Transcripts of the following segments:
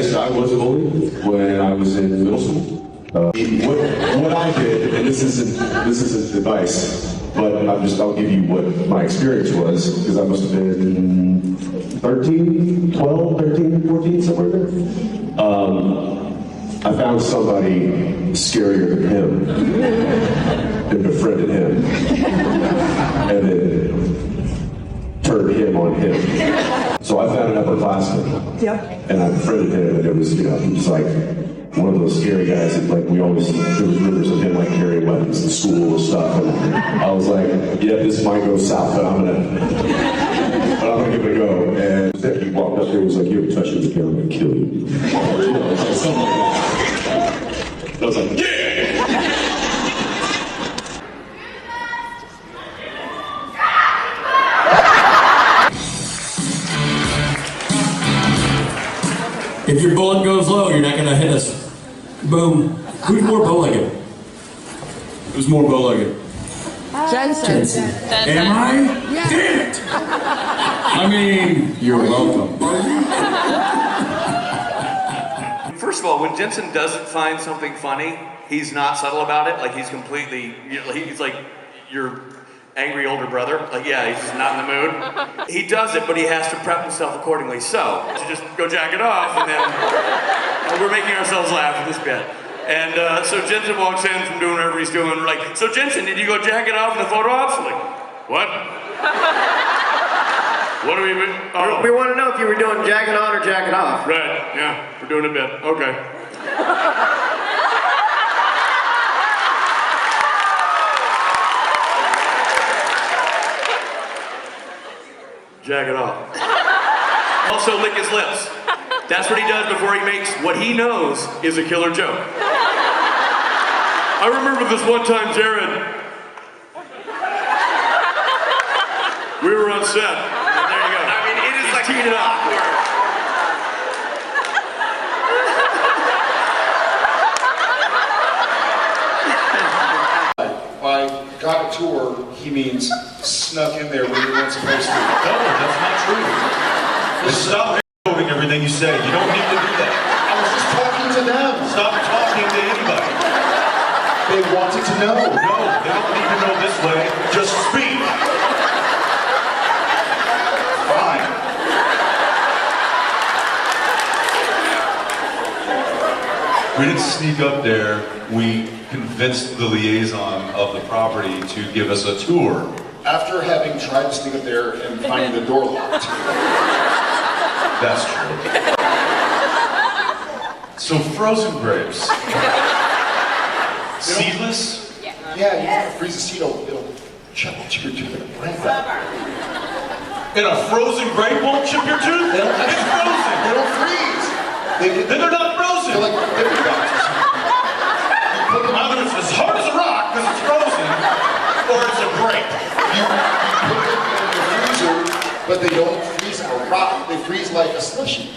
yes, I was a bully when I was in middle school. What I did, and this isn't advice, but I'll give you what my experience was, because I must have been 13, 14, somewhere there. I found somebody scarier than him and befriended him, and then turned him on him. So I found an upperclassman, and I befriended him, and it was, he was like one of those scary guys that, like, there was rumors of him, like, carrying weapons in school and stuff, and I was like, yeah, this might go south, but I'm gonna give it a go. And then he walked up there and was like, you ever touch him again, I'm gonna kill you. Something like that. I was like, yeah! If your bullet goes low, you're not going to hit us. Boom. Who's more bow-legged? Who's more bow-legged? Jensen. Am I? Yeah. Damn it! I mean, you're welcome. First of all, when Jensen doesn't find something funny, he's not subtle about it. Like, he's completely, he's like your angry older brother. Like, yeah, he's just not in the mood. He does it, but he has to prep himself accordingly. So, just go jack it off, and then we're making ourselves laugh at this bit. And so Jensen walks in from doing whatever he's doing. Like, so Jensen, did you go jack it off in the photo ops? Like, what? What do we? Oh. We want to know if you were doing jacking on or jacking off. Right. Yeah, we're doing a bit. Okay. Jack it off. Also lick his lips. That's what he does before he makes what he knows is a killer joke. I remember this one time, Jared. We were on set. And there you go. I mean, it is like teed it up. By got a tour, he means snuck in there when you weren't supposed to. No, that's not true. Stop quoting everything you say. You don't need to do that. I was just talking to them. Stop talking to anybody. They wanted to know. No, they don't need to know this way. Just speak. Fine. We didn't sneak up there. We convinced the liaison of the property to give us a tour. After having tried to sneak up there and finding the door locked. That's true. So frozen grapes. Seedless? Yeah, you can freeze the seed, it'll chip your tooth like a brain fat. And a frozen grape won't chip your tooth? They don't It's frozen. They don't freeze. Then they're not frozen. They're like dipping dots or something. Either it's as hard as a rock because it's frozen, or it's a grape. You put them in the freezer, but they don't freeze or rot. They freeze like a slushie.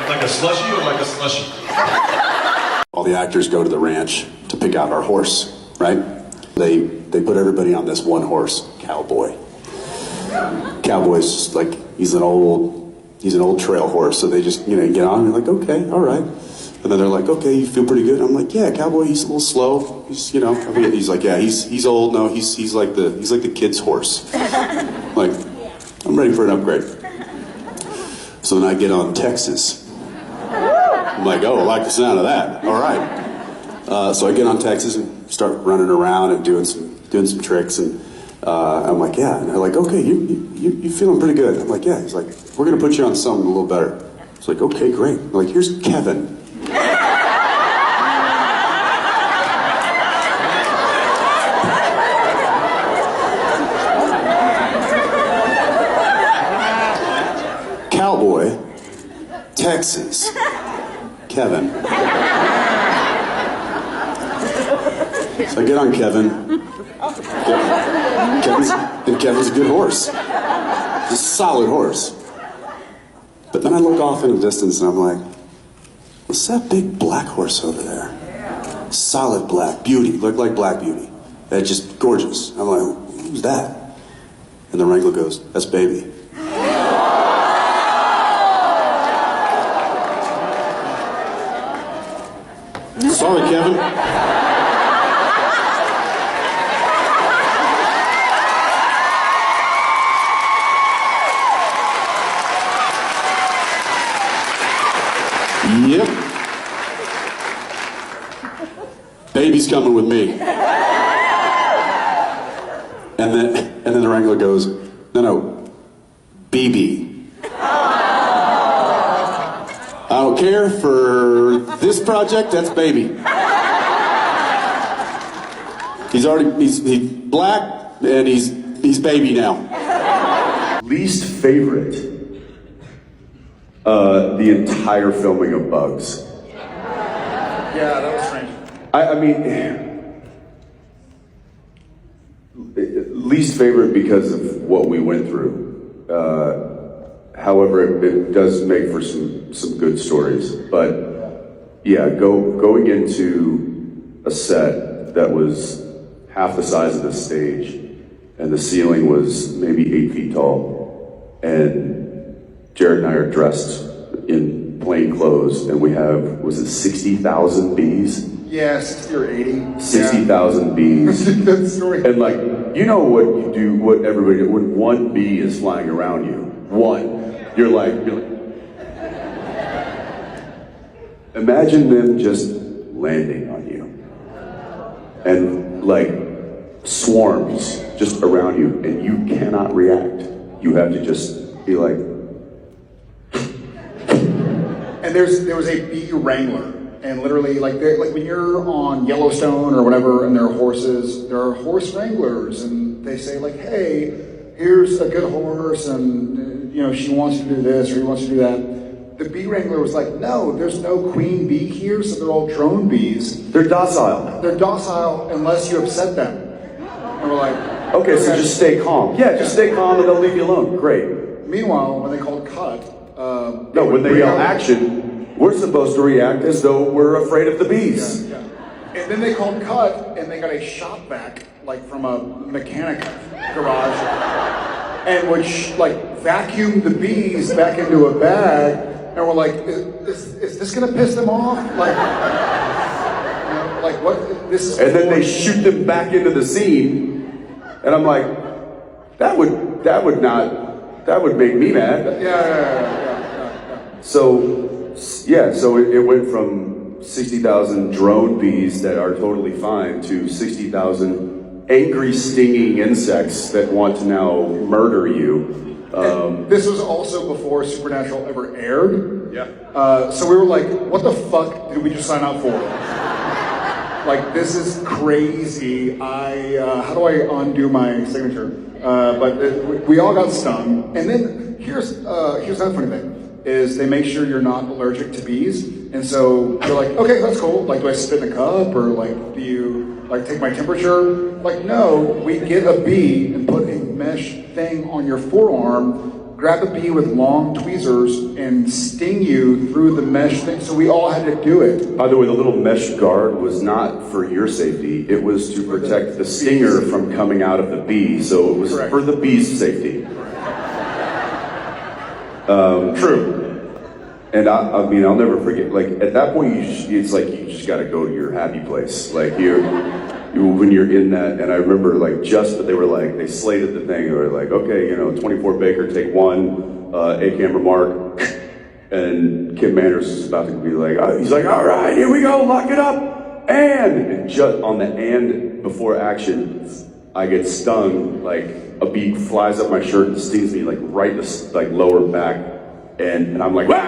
Like a slushie or like a slushie? All the actors go to the ranch to pick out our horse, right? They put everybody on this one horse, Cowboy. Cowboy's just like, he's an old trail horse, so they just, get on and they're like, okay, all right. And then they're like, okay, you feel pretty good? I'm like, yeah, Cowboy, he's a little slow. He's, he's like, yeah, he's old. No, he's like the kid's horse. Like, I'm ready for an upgrade. So then I get on Texas. I'm like, oh, I like the sound of that. All right. So I get on Texas and start running around and doing some tricks, and I'm like, yeah. And they're like, okay, you feeling pretty good. I'm like, yeah. He's like, we're gonna put you on something a little better. It's like, okay, great. I'm like, here's Kevin. Cowboy, Texas, Kevin. So I get on Kevin. Kevin's a good horse. He's a solid horse. But then I look off in the distance and I'm like, what's that big black horse over there? Solid black, beauty, looked like Black Beauty. That's just gorgeous. I'm like, who's that? And the wrangler goes, that's Baby. Sorry, Kevin. Yep. Baby's coming with me. And then the wrangler goes, no, BB. I don't care for this project, that's Baby. He's black and he's Baby now. Least favorite? The entire filming of Bugs. Yeah, that was strange. I mean, least favorite because of what we went through. However, it does make for some good stories. But yeah, going into a set that was half the size of the stage, and the ceiling was maybe 8 feet tall, and Jared and I are dressed in plain clothes, and we have, was it 60,000 bees? Yeah, 60 or 80. 60,000 bees. Good story. And like, you know what you do, what everybody, when one bee is flying around you, you're like, imagine them just landing on you. And like, swarms just around you, and you cannot react. You have to just be like. And there was a bee wrangler, and literally, like when you're on Yellowstone or whatever, and there are horses, there are horse wranglers, and they say like, hey, here's a good horse, and you know she wants to do this or he wants to do that. The bee wrangler was like, no, there's no queen bee here, so they're all drone bees. They're docile. They're docile unless you upset them. And we're like, okay, so just stay calm. Yeah, just stay calm and they'll leave you alone. Great. Meanwhile, when they called cut. No, when they yell action, we're supposed to react as though we're afraid of the bees. Yeah. And then they called cut, and they got a shop vac, like from a mechanic garage, and would vacuum the bees back into a bag. And we're like, is this gonna piss them off? Like, you know, like what? This is. And then they shoot them back into the scene, and I'm like, that would make me mad. Yeah. So it went from 60,000 drone bees that are totally fine to 60,000 angry, stinging insects that want to now murder you. This was also before Supernatural ever aired. Yeah. So we were like, what the fuck did we just sign up for? Like, this is crazy. How do I undo my signature? But we all got stung. And then here's another funny thing. Is they make sure you're not allergic to bees. And so you're like, okay, that's cool. Like, do I spit in a cup? Or like, do you like take my temperature? Like, no, we get a bee and put a mesh thing on your forearm, grab a bee with long tweezers and sting you through the mesh thing. So we all had to do it. By the way, the little mesh guard was not for your safety. It was to protect the stinger from coming out of the bee. So it was Correct. for the bee's safety. True. And I mean, I'll never forget, like, at that point, it's like you just gotta go to your happy place. Like, when you're in that, and I remember, like, they slated the thing, they were like, okay, 24 Baker, take one, A camera mark, and Kim Manners is about to be like, he's like, all right, here we go, lock it up, and just on the and before action, I get stung, like, a bee flies up my shirt and stings me, like, right in the, like, lower back. And I'm like, wait!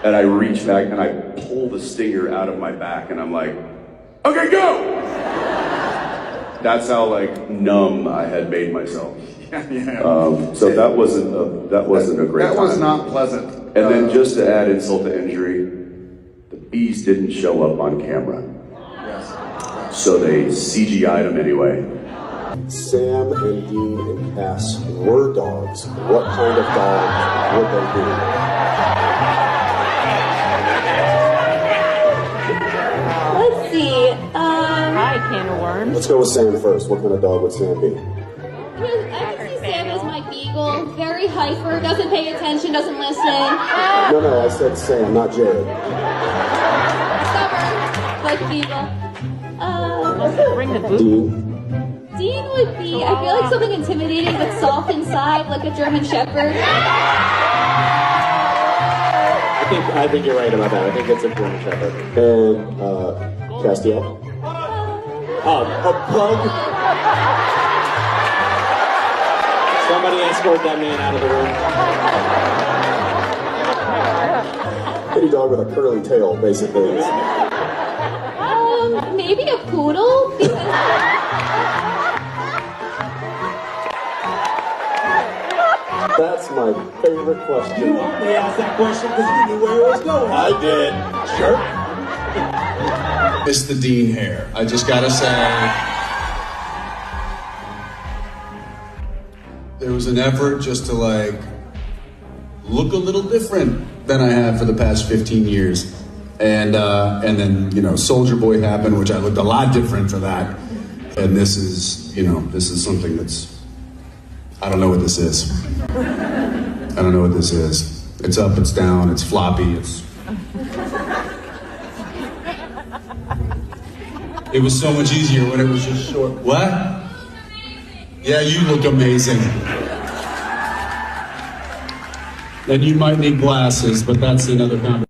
And I reach back and I pull the stinger out of my back and I'm like, okay, go! That's how like numb I had made myself. So that wasn't a great time. That was not pleasant. And then just to add insult to injury, the bees didn't show up on camera. Yes. So they CGI'd them anyway. Sam and Dean and Cass were dogs. What kind of dog would they be? Let's see. can of worms. Let's go with Sam first. What kind of dog would Sam be? I can see Sam as my beagle. Very hyper, doesn't pay attention, doesn't listen. No, I said Sam, not Jared. Stubborn, like beagle. Bring the boot. Dean would be, I feel like something intimidating but soft inside, like a German Shepherd. I think you're right about that. I think it's a German Shepherd. And, Castiel? A pug? Somebody escort that man out of the room. Any dog with a curly tail, basically. Maybe a poodle? That's my favorite question. You only asked that question because you knew where it was going. I did. Sure. It's the Dean hair. I just gotta say, there was an effort just to like look a little different than I have for the past 15 years. And then, you know, Soldier Boy happened, which I looked a lot different for that. And this is, you know, this is something that's, I don't know what this is. I don't know what this is. It's up, it's down, it's floppy, it's... It was so much easier when it was just short. What? Yeah, you look amazing. And you might need glasses, but that's another conversation.